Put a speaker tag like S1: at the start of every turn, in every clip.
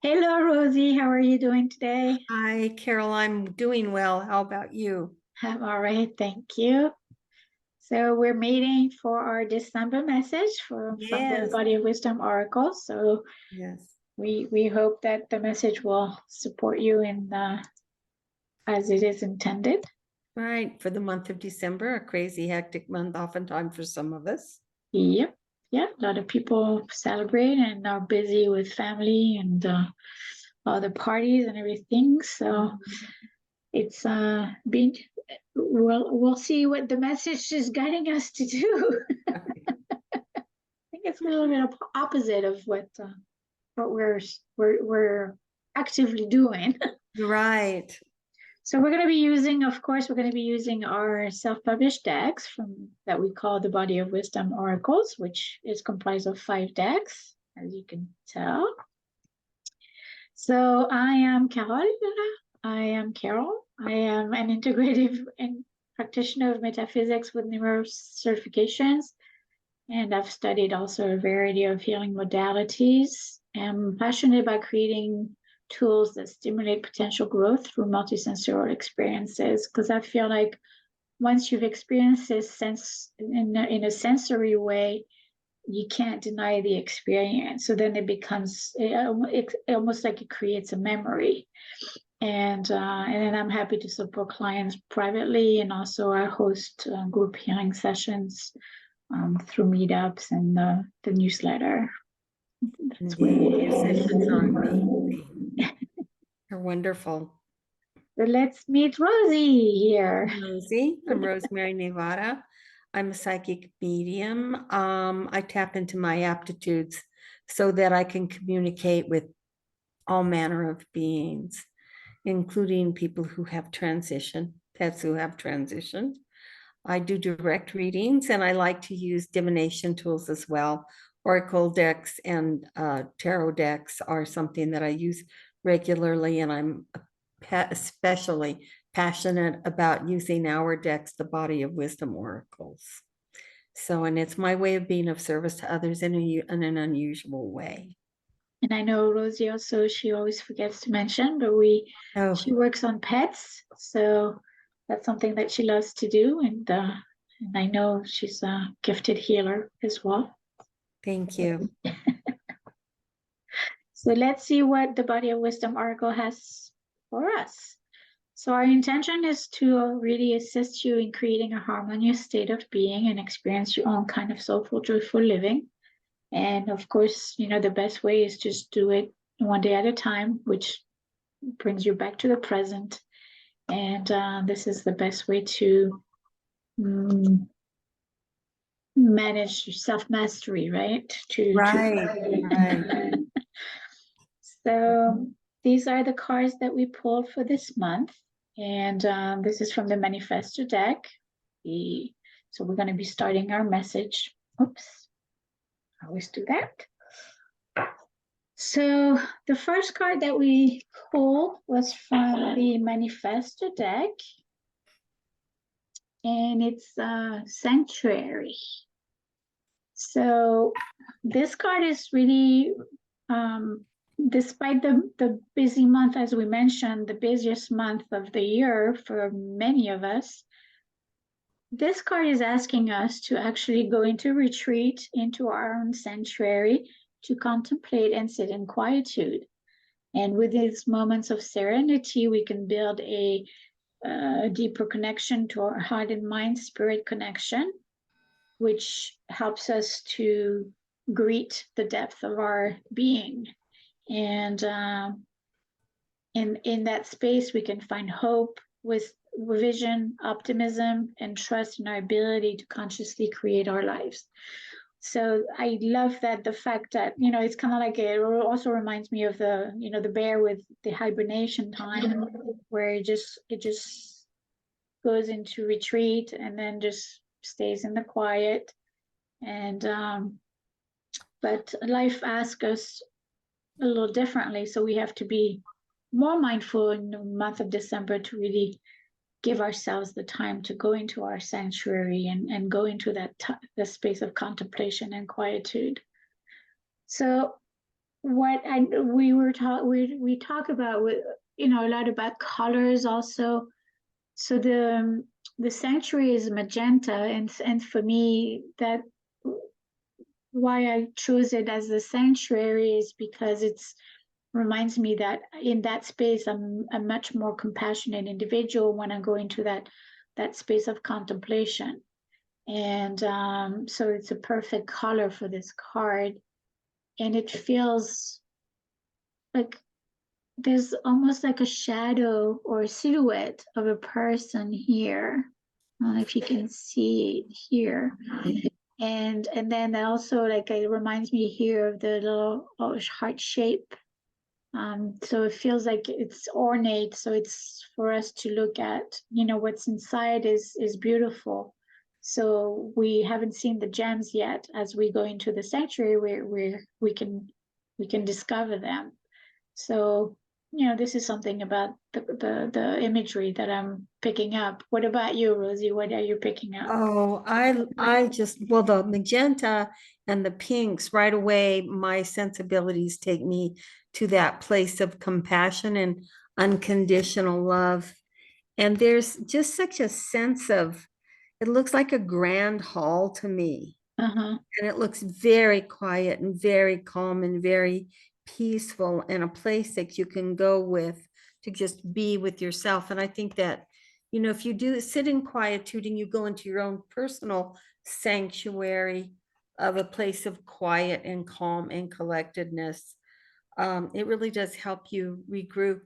S1: Hello, Rosie. How are you doing today?
S2: Hi, Carol. I'm doing well. How about you?
S1: I'm all right, thank you. So we're meeting for our December message from the
S2: Yes,
S1: Body of Wisdom Oracle. So
S2: yes.
S1: we hope that the message will support you in as it is intended.
S2: Right. For the month of December, a crazy, hectic month, oftentimes for some of us.
S1: Yep. Yeah, a lot of people celebrate and are busy with family and all the parties and everything. So it's been we'll see what the message is guiding us to do. Think it's a little bit opposite of what we're actively doing.
S2: Right.
S1: So we're going to be using, of course, we're going to be using our self-published decks from that we call the Body of Wisdom Oracles, which is comprised of 5 decks, as you can tell. So I am Carole. I am Carole. I am an integrative and practitioner of metaphysics with numerous certifications. And I've studied also a variety of healing modalities. I'm passionate about creating tools that stimulate potential growth through multisensorial experiences because I feel like once you've experienced this sense in a sensory way, you can't deny the experience. So then it becomes almost like it creates a memory. And then I'm happy to support clients privately, and also I host group healing sessions through meetups and the newsletter. That's what
S2: Indeed.
S1: it
S2: Your sessions
S1: is.
S2: are amazing. They're wonderful.
S1: So let's meet Rosie here.
S2: Rosie, I'm Rosemary, Nevada. I'm a psychic medium. I tap into my aptitudes so that I can communicate with all manner of beings, including people who have pets who have transitioned. I do direct readings and I like to use divination tools as well. Oracle decks and tarot decks are something that I use regularly, and I'm especially passionate about using our decks, the Body of Wisdom Oracles. So, and it's my way of being of service to others in an unusual way.
S1: And I know Rosie also, she always forgets to mention, but
S2: Oh,
S1: she works on pets. So that's something that she loves to do. And I know she's a gifted healer as well.
S2: thank you.
S1: So let's see what the Body of Wisdom Oracle has for us. So our intention is to really assist you in creating a harmonious state of being and experience your own kind of soulful, joyful living. And of course, the best way is just do it one day at a time, which brings you back to the present. And this is the best way to manage your self-mastery, right?
S2: Right, right.
S1: So these are the cards that we pulled for this month. And this is from the MANIFESTOR deck. So we're going to be starting our message. Oops, I always do that. So the first card that we pulled was from the MANIFESTOR deck. And it's Sanctuary. So this card is really despite the busy month, as we mentioned, the busiest month of the year for many of us, this card is asking us to actually go into retreat, into our own sanctuary, to contemplate and sit in quietude. And with these moments of serenity, we can build a deeper connection to our heart and mind, spirit connection, which helps us to greet the depth of our being. And in that space, we can find hope with vision, optimism, and trust in our ability to consciously create our lives. So I love that the fact that, it's kind of like it also reminds me of the bear with the hibernation time where it just goes into retreat and then just stays in the quiet. And but life asks us a little differently, so we have to be more mindful in the month of December to really give ourselves the time to go into our sanctuary and go into the space of contemplation and quietude. So what I we talk about with, a lot about colors also. So the sanctuary is magenta, and for me, that why I chose it as the sanctuary is because it's reminds me that in that space I'm a much more compassionate individual when I go into that space of contemplation. And so it's a perfect color for this card. And it feels like there's almost like a shadow or a silhouette of a person here. I don't know if you can see it here. And then also like it reminds me here of the little heart shape. So it feels like it's ornate. So it's for us to look at, what's inside is beautiful. So we haven't seen the gems yet. As we go into the sanctuary, we can discover them. So, this is something about the imagery that I'm picking up. What about you, Rosie? What are you picking up?
S2: Oh, I just, well, the magenta and the pinks right away, my sensibilities take me to that place of compassion and unconditional love. And there's just such a sense of, it looks like a grand hall to me.
S1: Uh-huh.
S2: And it looks very quiet and very calm and very peaceful, and a place that you can go with to just be with yourself. And I think that, if you do sit in quietude and you go into your own personal sanctuary of a place of quiet and calm and collectedness, it really does help you regroup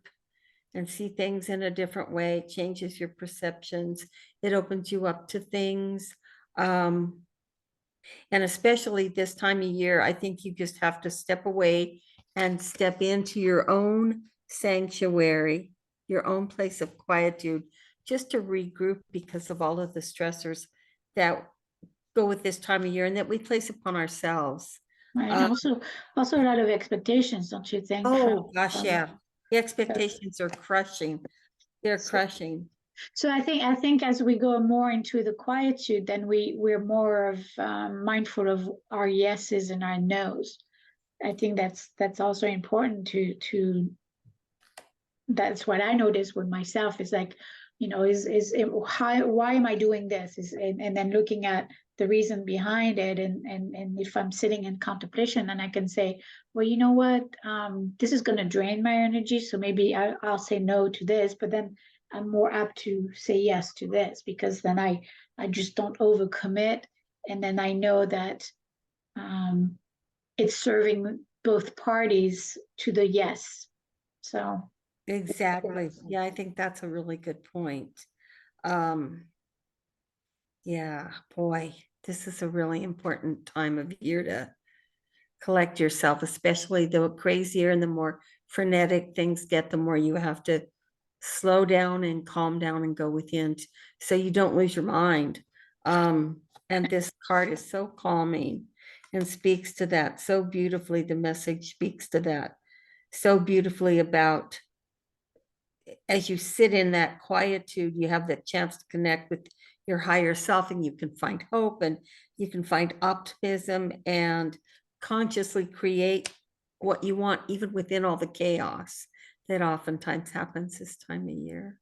S2: and see things in a different way. It changes your perceptions. It opens you up to things. And especially this time of year, I think you just have to step away and step into your own sanctuary, your own place of quietude, just to regroup because of all of the stressors that go with this time of year and that we place upon ourselves.
S1: Right. Also a lot of expectations, don't you think?
S2: Oh gosh,
S1: From
S2: yeah. The expectations are crushing. They're
S1: so,
S2: crushing.
S1: so I think as we go more into the quietude, then we're more of mindful of our yeses and our nos. I think that's also important to that's what I noticed with myself is like, is it, why am I doing this? And then looking at the reason behind it, and if I'm sitting in contemplation, then I can say, well, you know what, this is going to drain my energy, so maybe I'll say no to this, but then I'm more apt to say yes to this because then I just don't overcommit, and then I know that um, it's serving both parties to the yes. So.
S2: Exactly. Yeah, I think that's a really good point. Um, Yeah, boy, this is a really important time of year to collect yourself, especially the crazier and the more frenetic things get, the more you have to slow down and calm down and go within so you don't lose your mind. And this card is so calming and speaks to that so beautifully. The message speaks to that so beautifully about as you sit in that quietude, you have the chance to connect with your higher self, and you can find hope and you can find optimism and consciously create what you want, even within all the chaos that oftentimes happens this time of year.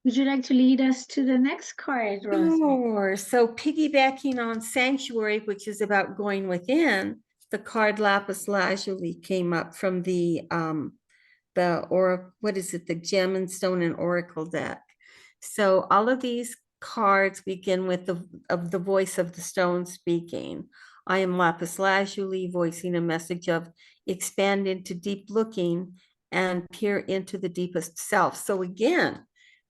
S1: Would you like to lead us to the next card, Rosemary?
S2: Sure. So piggybacking on Sanctuary, which is about going within, the card Lapis Lazuli came up from or what is it, the Gemstone and Oracle deck. So all of these cards begin with the voice of the stone speaking. I am Lapis Lazuli, voicing a message of expand into deep looking and peer into the deepest self. So again,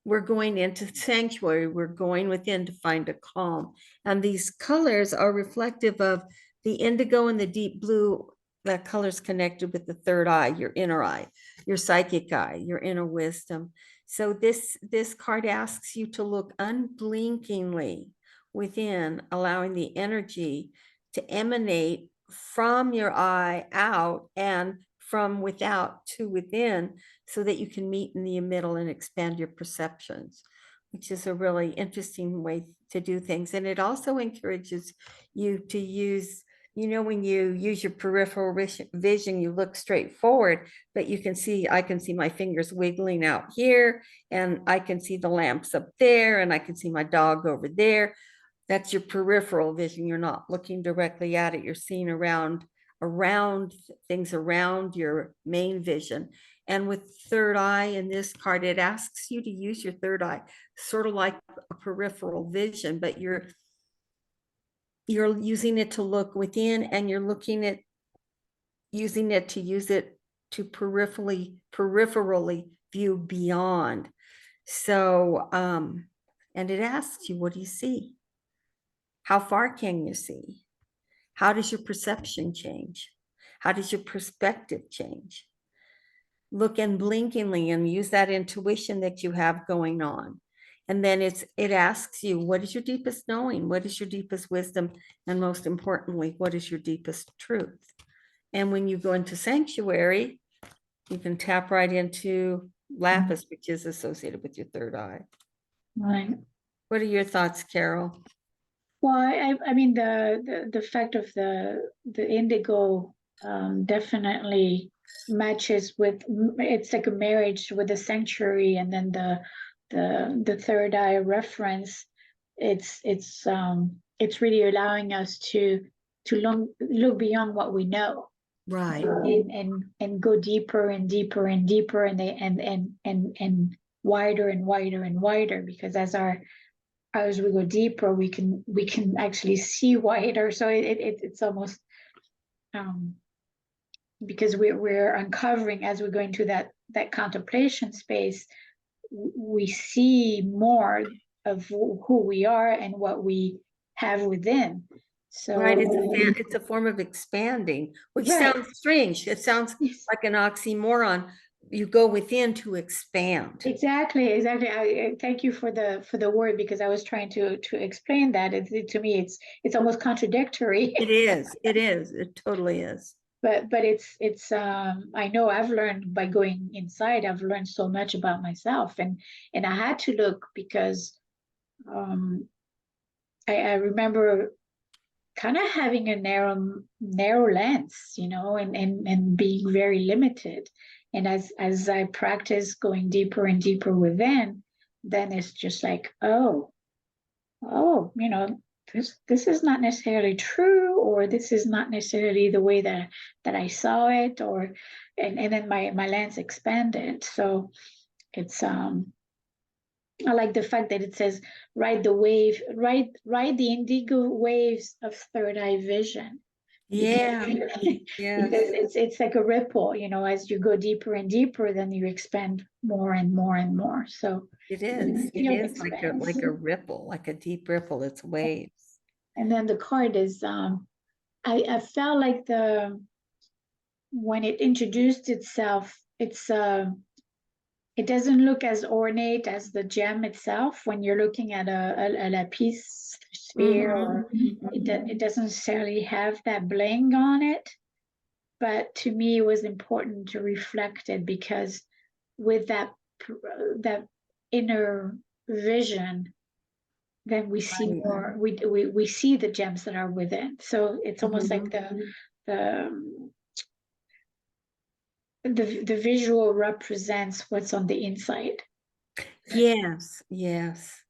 S2: we're going into sanctuary, we're going within to find a calm. And these colors are reflective of the indigo and the deep blue. That color's connected with the third eye, your inner eye, your psychic eye, your inner wisdom. So this card asks you to look unblinkingly within, allowing the energy to emanate from your eye out and from without to within, so that you can meet in the middle and expand your perceptions, which is a really interesting way to do things. And it also encourages you to use You know, when you use your peripheral vision, you look straight forward, but you can see, I can see my fingers wiggling out here, and I can see the lamps up there, and I can see my dog over there. That's your peripheral vision. You're not looking directly at it. You're seeing around things around your main vision. And with third eye in this card, it asks you to use your third eye, sort of like a peripheral vision, but you're using it to look within, and you're using it to use it to peripherally view beyond. So, and it asks you, what do you see? How far can you see? How does your perception change? How does your perspective change? Look unblinkingly and use that intuition that you have going on. And then it asks you, what is your deepest knowing? What is your deepest wisdom? And most importantly, what is your deepest truth? And when you go into sanctuary, you can tap right into lapis, which is associated with your third eye.
S1: Right.
S2: What are your thoughts, Carole?
S1: Well, I mean the fact of the indigo definitely matches with, it's like a marriage with the sanctuary, and then the third eye reference. It's really allowing us to look beyond what we know,
S2: Right.
S1: and go deeper and deeper and deeper, and wider and wider and wider, because as we go deeper, we can actually see wider. So it's almost because we're uncovering, as we go into that contemplation space, we see more of who we are and what we have within. So
S2: Right, it's a form of expanding, which
S1: right.
S2: sounds strange. It sounds
S1: Yes.
S2: like an oxymoron. You go within to expand.
S1: Exactly. I thank you for the word, because I was trying to explain that. To me, it's almost contradictory.
S2: It is, it totally is.
S1: But it's I know I've learned by going inside. I've learned so much about myself, and I had to look, because um I remember kind of having a narrow lens, and being very limited. And as I practice going deeper and deeper within, then it's just like, oh, this is not necessarily true, or this is not necessarily the way that I saw it, and then my lens expanded. So it's I like the fact that it says ride the indigo waves of third eye vision.
S2: Yeah,
S1: Because
S2: yes,
S1: it's like a ripple, as you go deeper and deeper, then you expand more and more and more. So
S2: it
S1: the
S2: is. It
S1: field
S2: is
S1: expands.
S2: like a ripple, like a deep ripple. It's waves.
S1: And then the card is I felt like when it introduced itself, it doesn't look as ornate as the gem itself when you're looking at a lapis sphere, or it doesn't necessarily have that bling on it. But to me, it was important to reflect it, because with that inner vision, then we see
S2: Right.
S1: more. We see the gems that are within. So it's almost like the the visual represents what's on the inside.
S2: Yes, yes.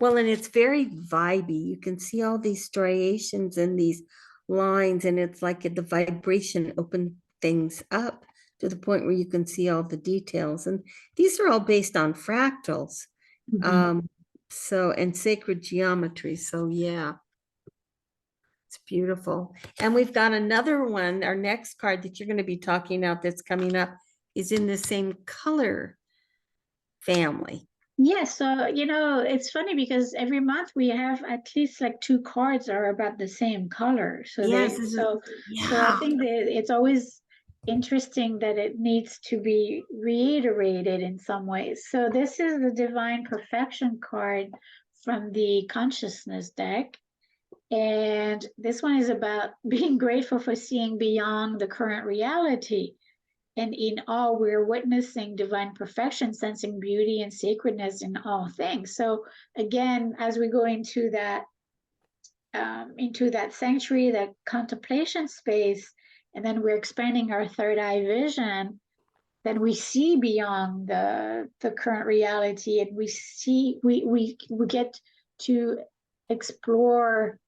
S2: Well, and it's very vibey. You can see all these striations and these lines, and it's like the vibration opened things up to the point where you can see all the details. And these are all based on fractals. So, and sacred geometry. So yeah, it's beautiful. And we've got another one. Our next card that you're going to be talking about that's coming up is in the same color family.
S1: Yes, so it's funny, because every month we have at least like two cards are about the same color. So
S2: Yes,
S1: so I
S2: yeah.
S1: think that it's always interesting that it needs to be reiterated in some ways. So this is the Divine Perfection card from the Consciousness deck. And this one is about being grateful for seeing beyond the current reality. And in all, we're witnessing divine perfection, sensing beauty and sacredness in all things. So again, as we go into that into that sanctuary, that contemplation space, and then we're expanding our third eye vision, then we see beyond the current reality, and we get to explore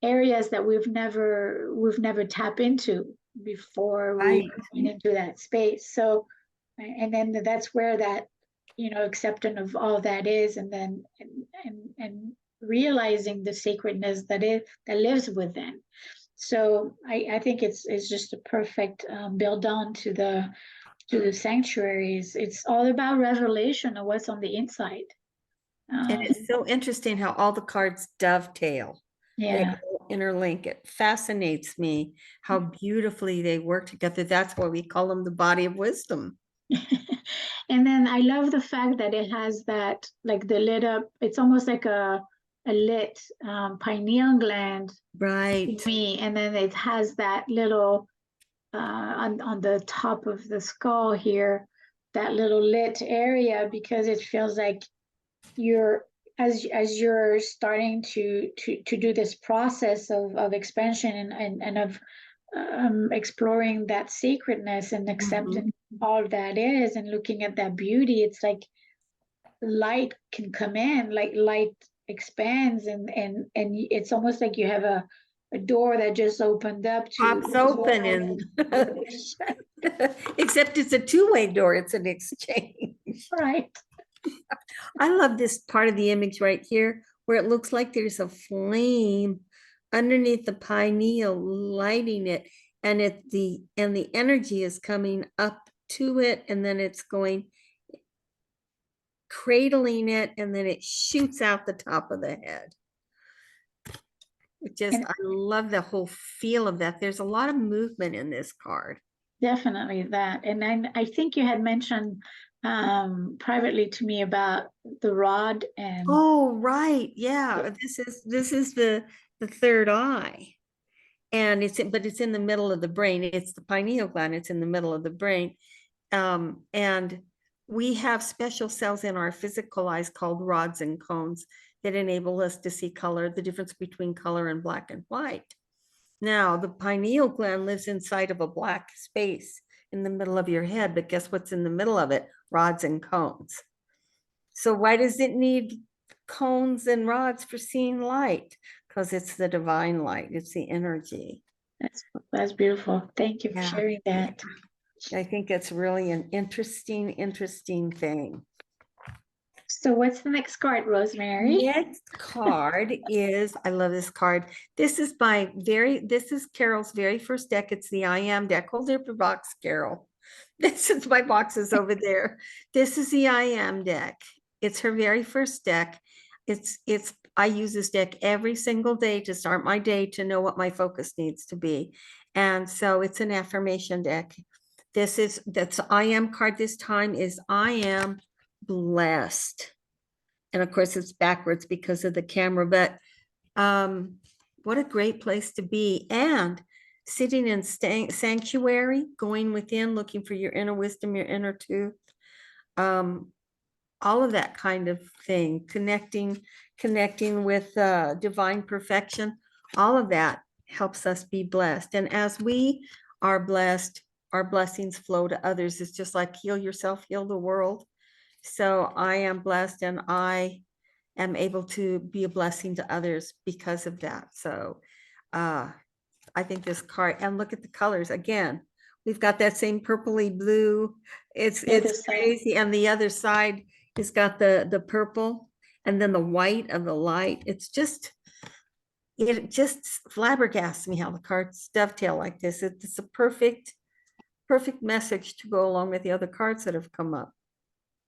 S1: areas that we've never tapped into before we
S2: Right.
S1: went into that space. So, and then that's where that, acceptance of all that is, and then and realizing the sacredness that lives within. So I think it's just a perfect build on to the sanctuaries. It's all about revelation of what's on the inside.
S2: And
S1: Um,
S2: it's so interesting how all the cards dovetail. They
S1: yeah.
S2: all interlink. It fascinates me how beautifully they work together. That's why we call them the body of wisdom.
S1: And then I love the fact that it has that, like the lit up, it's almost like a lit pineal gland to
S2: Right.
S1: me. And then it has that little, on the top of the skull here, that little lit area, because it feels like you're, as you're starting to do this process of expansion and of exploring that sacredness and
S2: Mhm.
S1: accepting all that is and looking at that beauty. It's like light can come in, like light expands, and it's almost like you have a door that just opened up to
S2: Pops open and except it's a two-way door, it's an exchange.
S1: right.
S2: I love this part of the image right here where it looks like there's a flame underneath the pineal lighting it, and the energy is coming up to it, and then it's going cradling it, and then it shoots out the top of the head. It just,
S1: And
S2: I love the whole feel of that. There's a lot of movement in this card.
S1: definitely that. And then I think you had mentioned privately to me about the rod and
S2: Oh, right. Yeah. This is the third eye. And but it's in the middle of the brain. It's the pineal gland. It's in the middle of the brain. And we have special cells in our physical eyes called rods and cones that enable us to see color, the difference between color and black and white. Now, the pineal gland lives inside of a black space in the middle of your head, but guess what's in the middle of it? Rods and cones. So why does it need cones and rods for seeing light? Because it's the divine light. It's the energy.
S1: that's beautiful. Thank you for
S2: Yeah.
S1: sharing
S2: Yeah.
S1: that.
S2: I think it's really an interesting thing.
S1: So what's the next card, Rosemary?
S2: Next card is, I love this card. This is Carole's very first deck. It's the I Am deck. Hold up your box, Carole. This is my boxes over there. This is the I Am deck. It's her very first deck. I use this deck every single day to start my day to know what my focus needs to be. And so it's an affirmation deck. That's I Am card this time is I am blessed. And of course it's backwards because of the camera, but what a great place to be. And sitting in sanctuary, going within, looking for your inner wisdom, your inner truth, all of that kind of thing, connecting with divine perfection, all of that helps us be blessed. And as we are blessed, our blessings flow to others. It's just like heal yourself, heal the world. So I am blessed, and I am able to be a blessing to others because of that. So I think this card, and look at the colors again. We've got that same purpley blue. It's
S1: The other
S2: it's
S1: side.
S2: crazy. And the other side has got the purple and then the white of the light. It just flabbergasts me how the cards dovetail like this. It's a perfect message to go along with the other cards that have come up.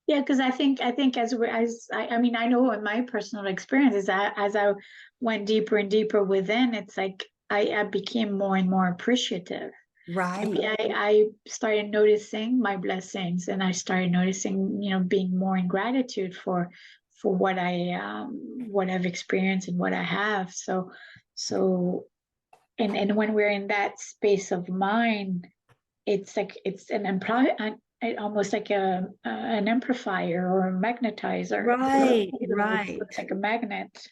S1: Yeah, because I think I mean, I know in my personal experience is that as I went deeper and deeper within, it's like I became more and more appreciative.
S2: Right.
S1: I started noticing my blessings, and I started noticing, being more in gratitude for what I've experienced and what I have. So and when we're in that space of mind, it's like it's almost like an amplifier or a magnetizer.
S2: Right,
S1: It's
S2: right.
S1: like a magnet.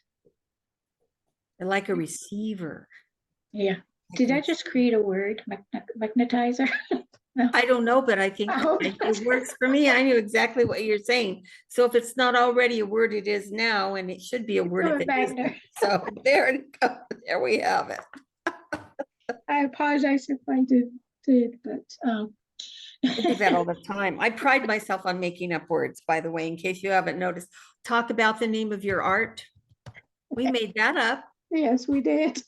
S2: like a receiver.
S1: Yeah.
S2: I
S1: Did
S2: can
S1: I just create a word? Magnetizer? No.
S2: I don't know, but I think
S1: I hope
S2: it
S1: not.
S2: works for me. I knew exactly what you're saying. So if it's not already a word, it is now, and it should be a word
S1: I'm
S2: if
S1: a
S2: it isn't.
S1: magnet.
S2: So there it goes. There we have it.
S1: I apologize if I did, but
S2: I do that all the time. I pride myself on making up words, by the way, in case you haven't noticed. Talk about the name of your art. We made that up.
S1: yes, we did.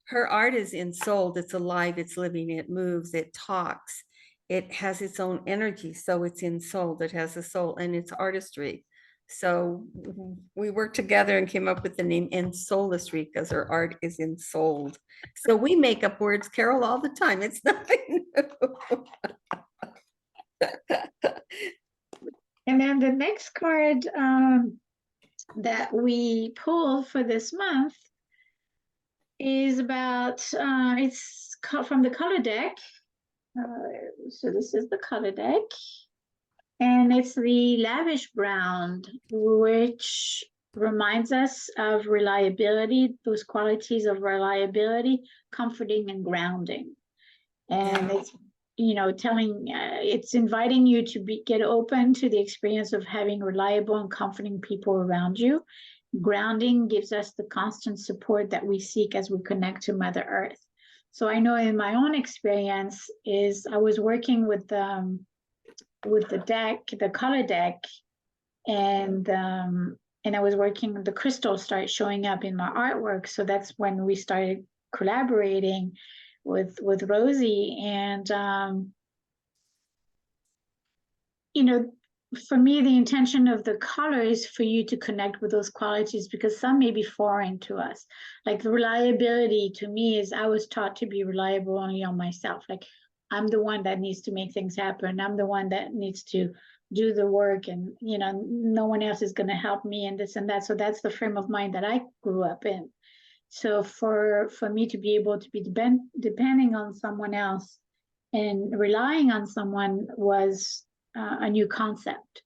S2: Her art is ensouled, it's alive, it's living, it moves, it talks, it has its own energy, so it's ensouled, it has a soul, and it's artistry. So we worked together and came up with the name Ensoulistry because her art is ensouled. So we make up words, Carole, all the time. It's nothing new.
S1: And then the next card that we pulled for this month is about, it's from the color deck. So this is the color deck. And it's the Lavish Brown, which reminds us of reliability, those qualities of reliability, comforting and grounding. And
S2: Yeah.
S1: it's, telling, it's inviting you to get open to the experience of having reliable and comforting people around you. Grounding gives us the constant support that we seek as we connect to Mother Earth. So I know in my own experience is I was working with the deck, the color deck, and I was working, the crystals started showing up in my artwork. So that's when we started collaborating with Rosie. And for me, the intention of the color is for you to connect with those qualities, because some may be foreign to us. Like the reliability to me is I was taught to be reliable only on myself. Like I'm the one that needs to make things happen. I'm the one that needs to do the work, and no one else is going to help me and this and that. So that's the frame of mind that I grew up in. So for me to be able to be depending on someone else and relying on someone was a new concept.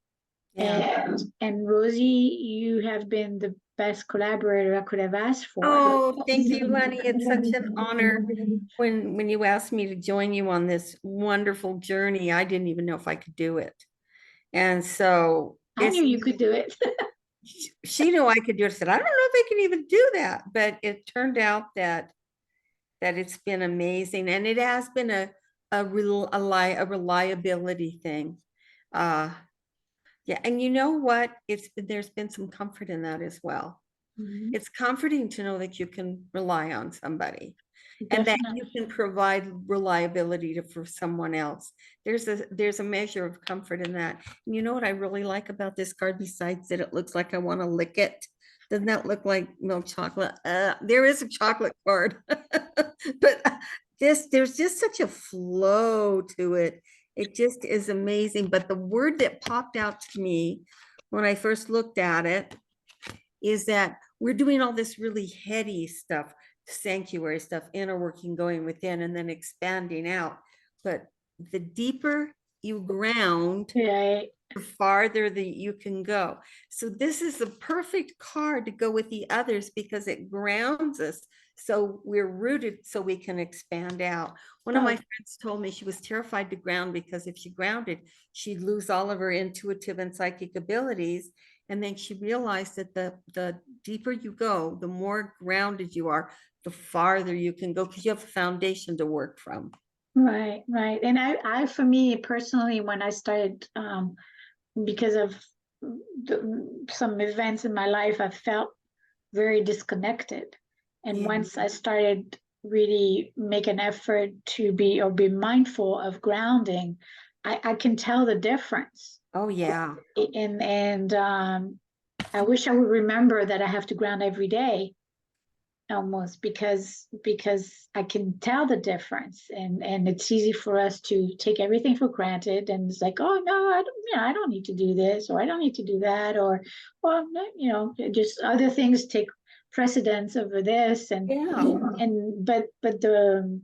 S2: Yeah.
S1: And Rosie, you have been the best collaborator I could have asked for.
S2: Oh, thank you, Lenny. It's such an honor when you asked me to join you on this wonderful journey. I didn't even know if I could do it. And so
S1: I knew you could do it.
S2: she knew I could do it. I said, I don't know if I can even do that. But it turned out that it's been amazing. And it has been a reliability thing. Yeah, and you know what? There's been some comfort in that as well. It's comforting to know that you can rely on somebody and that you can provide reliability for someone else. There's a measure of comfort in that. And you know what I really like about this card, besides that it looks like I want to lick it? Doesn't that look like milk chocolate? There is a chocolate card, but there's just such a flow to it. It just is amazing. But the word that popped out to me when I first looked at it is that we're doing all this really heady stuff, sanctuary stuff, inner working, going within, and then expanding out. But the deeper you ground, the farther that you can go. So this is the perfect card to go with the others because it grounds us. So we're rooted so we can expand out. One of my friends told me she was terrified to ground because if she grounded, she'd lose all of her intuitive and psychic abilities. And then she realized that the deeper you go, the more grounded you are, the farther you can go because you have a foundation to work from.
S1: Right. And I for me personally, when I started, because of some events in my life, I felt very disconnected. And once I started really make an effort to be mindful of grounding, I can tell the difference.
S2: Oh yeah.
S1: And I wish I would remember that I have to ground every day, almost, because I can tell the difference, and it's easy for us to take everything for granted, and it's like, oh no, I don't need to do this, or I don't need to do that, or just other things take precedence over this, and but the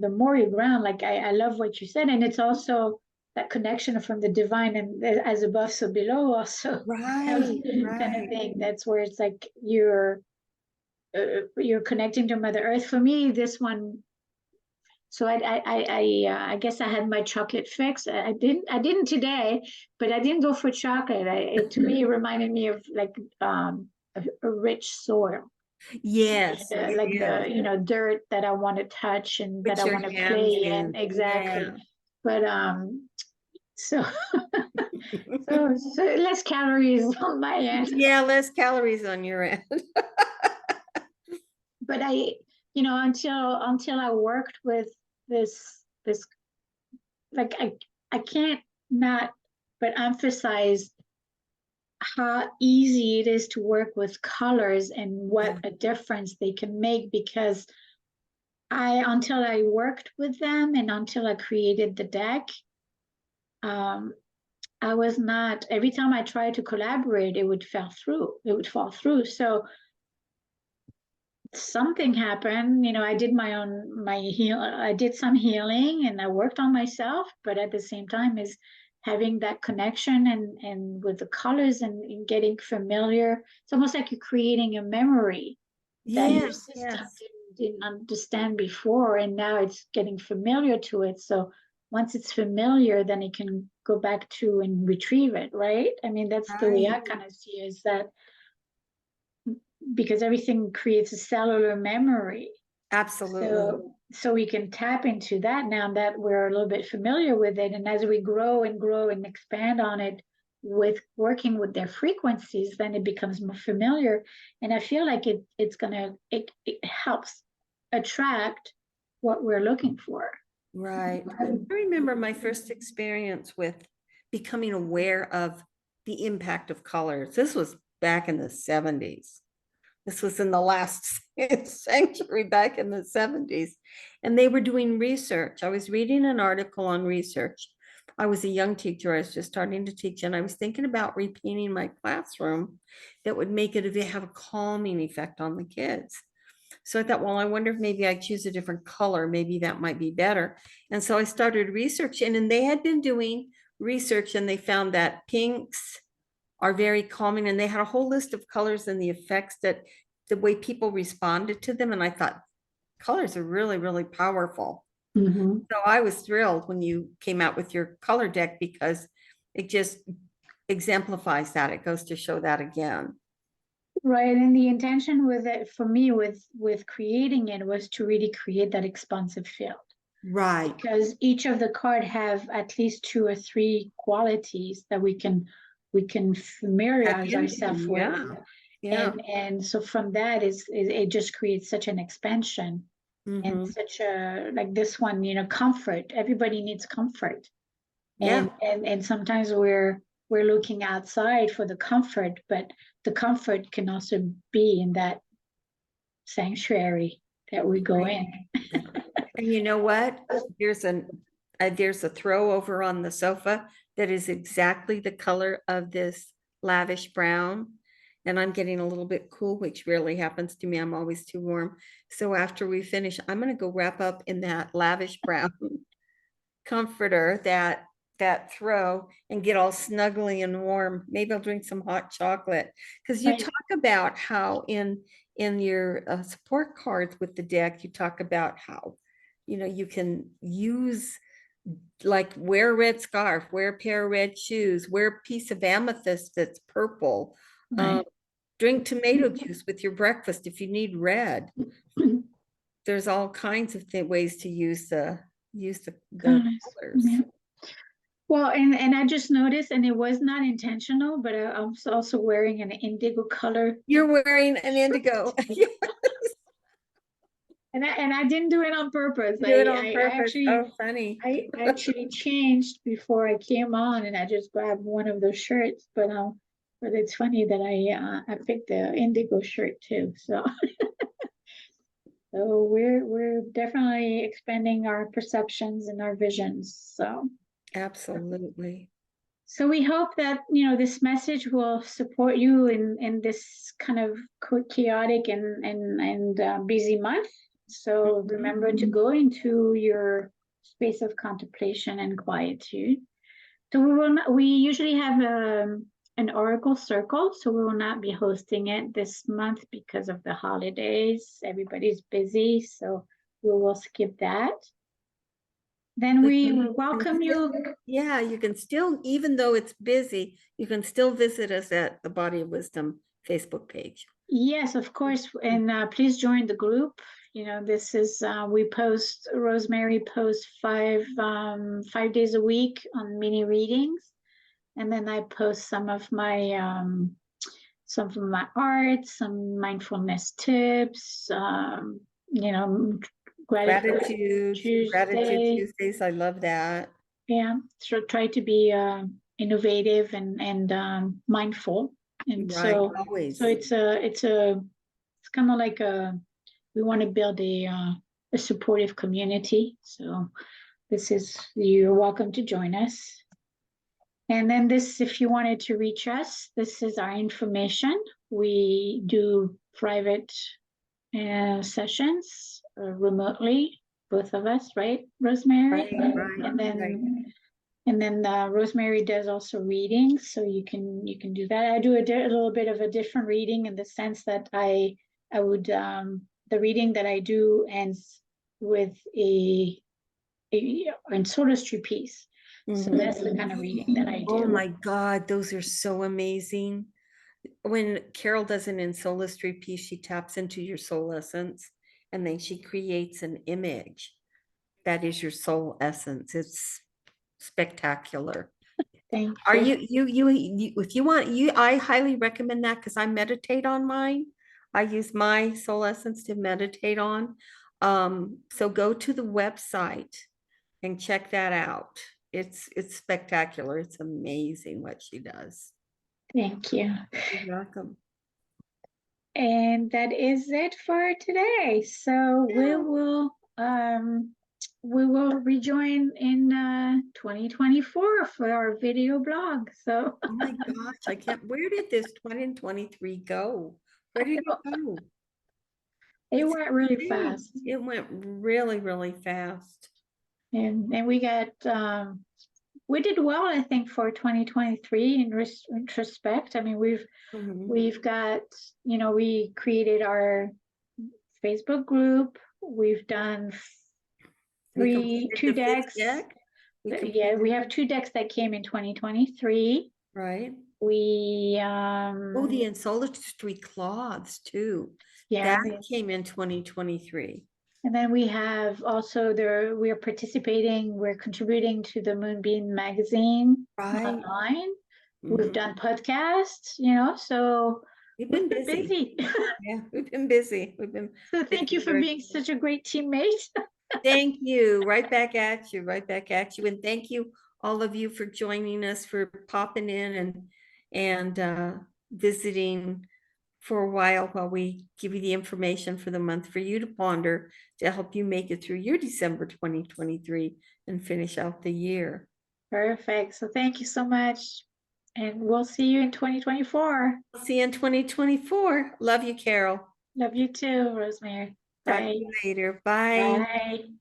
S1: more you ground, like I love what you said, and it's also that connection from the divine, and as above so below also,
S2: Right.
S1: kind of thing. That's where it's like you're you're connecting to Mother Earth. For me, this one. So I guess I had my chocolate fix. I didn't today, but I didn't go for chocolate. It to me reminded me of like a rich soil,
S2: Yes,
S1: like
S2: yeah.
S1: the dirt that I want to touch and that
S2: Put
S1: I
S2: your
S1: want to
S2: hands
S1: play in.
S2: in.
S1: Exactly.
S2: Yeah.
S1: But so so less calories on my end.
S2: Yeah, less calories on your end.
S1: But until I worked with this like I can't not but emphasize how easy it is to work with colors and what
S2: Yeah.
S1: a difference they can make, because until I worked with them and until I created the deck, um, I was not, every time I tried to collaborate, it would fall through. So something happened, I did I did some healing and I worked on myself, but at the same time is having that connection and with the colors and getting familiar. It's almost like you're creating a memory that your
S2: Yes,
S1: system
S2: yes.
S1: didn't understand before, and now it's getting familiar to it. So once it's familiar, then it can go back to and retrieve it, right? I mean, that's the way I
S2: Right.
S1: kind of see it, is that because everything creates a cellular memory.
S2: Absolutely.
S1: So we can tap into that now that we're a little bit familiar with it. And as we grow and expand on it with working with their frequencies, then it becomes more familiar. And I feel like it helps attract what we're looking for.
S2: Right. I remember my first experience with becoming aware of the impact of colors. This was back in the 70s. This was in the last century, back in the 70s. And they were doing research. I was reading an article on research. I was a young teacher. I was just starting to teach, and I was thinking about repainting my classroom that would make it have a calming effect on the kids. So I thought, well, I wonder if maybe I choose a different color. Maybe that might be better. And so I started researching, and they had been doing research, and they found that pinks are very calming, and they had a whole list of colors and the effects that the way people responded to them. And I thought, colors are really, really powerful.
S1: Mm-hmm.
S2: So I was thrilled when you came out with your color deck, because it just exemplifies that. It goes to show that again.
S1: Right. And the intention with it for me with creating it was to really create that expansive field,
S2: Right.
S1: because each of the card have at least two or three qualities that we can
S2: Tap
S1: familiarize
S2: into,
S1: ourselves with.
S2: yeah. Yeah.
S1: And so from that is it just creates such an expansion and
S2: Mhm.
S1: such a, like this one, comfort. Everybody needs comfort.
S2: Yeah.
S1: And sometimes we're looking outside for the comfort, but the comfort can also be in that sanctuary that we go in.
S2: And you know what? There's a throw over on the sofa that is exactly the color of this lavish brown. And I'm getting a little bit cool, which rarely happens to me. I'm always too warm. So after we finish, I'm gonna go wrap up in that lavish brown comforter, that throw, and get all snuggly and warm. Maybe I'll drink some hot chocolate. Because you
S1: Right.
S2: talk about how in your support cards with the deck, you talk about how you can use, like, wear a red scarf, wear a pair of red shoes, wear a piece of amethyst that's purple,
S1: Right.
S2: drink tomato juice with your breakfast if you need red. There's all kinds of ways to use the
S1: Colors.
S2: colors.
S1: Yeah. Well, and I just noticed, and it was not intentional, but I'm also wearing an indigo color.
S2: You're wearing an indigo. You
S1: And I didn't do it on purpose.
S2: do it on purpose. Oh, funny.
S1: I actually changed before I came on, and I just grabbed one of those shirts. But it's funny that I picked the indigo shirt too. So we're definitely expanding our perceptions and our visions.
S2: Absolutely.
S1: So we hope that this message will support you in this kind of chaotic and busy month. So
S2: Mhm.
S1: remember to go into your space of contemplation and quietude. So we usually have an Oracle Circle, so we will not be hosting it this month because of the holidays. Everybody's busy, so we will skip that. Then
S2: But
S1: we
S2: you can
S1: welcome you.
S2: Yeah, you can still, even though it's busy, you can still visit us at the Body of Wisdom Facebook page.
S1: Yes, of course, and please join the group. You know, this is Rosemary posts 5 days a week on mini readings, and then I post some of my art, some mindfulness tips, you know,
S2: Gratitude
S1: Tuesday.
S2: Tuesdays, I love that.
S1: Yeah, so try to be innovative and mindful, and
S2: Right, always.
S1: so it's kind of like we want to build a supportive community. So you're welcome to join us. And then this, if you wanted to reach us, this is our information. We do private sessions remotely, both of us, right, Rosemary?
S2: Right,
S1: And then
S2: right.
S1: and then Rosemary does also readings, so you can do that. I do a little bit of a different reading in the sense that I would the reading that I do ends with a solaristry piece. So that's the kind of reading that I
S2: Oh
S1: do.
S2: my God, those are so amazing. When Carole does an soulistry piece, she taps into your soul essence and then she creates an image that is your soul essence. It's spectacular.
S1: Thank
S2: Are
S1: you.
S2: you if you want I highly recommend that because I meditate on mine. I use my soul essence to meditate on. So go to the website and check that out. It's spectacular. It's amazing what she does.
S1: Thank you.
S2: You're welcome.
S1: And that is it for today. So we will rejoin in 2024 for our video blog. So
S2: Oh my gosh, I can't. Where did this 2023 go? Where did it go?
S1: it
S2: It's
S1: went really
S2: insane.
S1: fast.
S2: It went really, really fast.
S1: And we got we did well, I think, for 2023 in retrospect. I mean,
S2: Mhm.
S1: we've got, we created our Facebook group. We've done
S2: We completed
S1: two
S2: the fifth
S1: decks.
S2: deck. We
S1: Yeah, we
S2: completed,
S1: have two decks that came in 2023.
S2: right?
S1: We
S2: Oh, the Insolatory cloths too.
S1: yeah,
S2: That came in 2023.
S1: and then we have also we are participating, we're contributing to the Moonbeam magazine
S2: Right.
S1: online. We've
S2: Mhm.
S1: done podcasts, so
S2: We've
S1: we've
S2: been
S1: been
S2: busy.
S1: busy.
S2: Yeah, we've been busy. We've been
S1: So thank
S2: busy.
S1: you for being such a great teammate.
S2: Thank you. Right back at you. Right back at you. And thank you, all of you, for joining us, for popping in and visiting for a while we give you the information for the month for you to ponder to help you make it through your December 2023 and finish out the year.
S1: Perfect. So thank you so much. And we'll see you in 2024.
S2: I'll see you in 2024. Love you, Carole.
S1: Love you too, Rosemary.
S2: Talk to
S1: Bye.
S2: you later. Bye.
S1: Bye.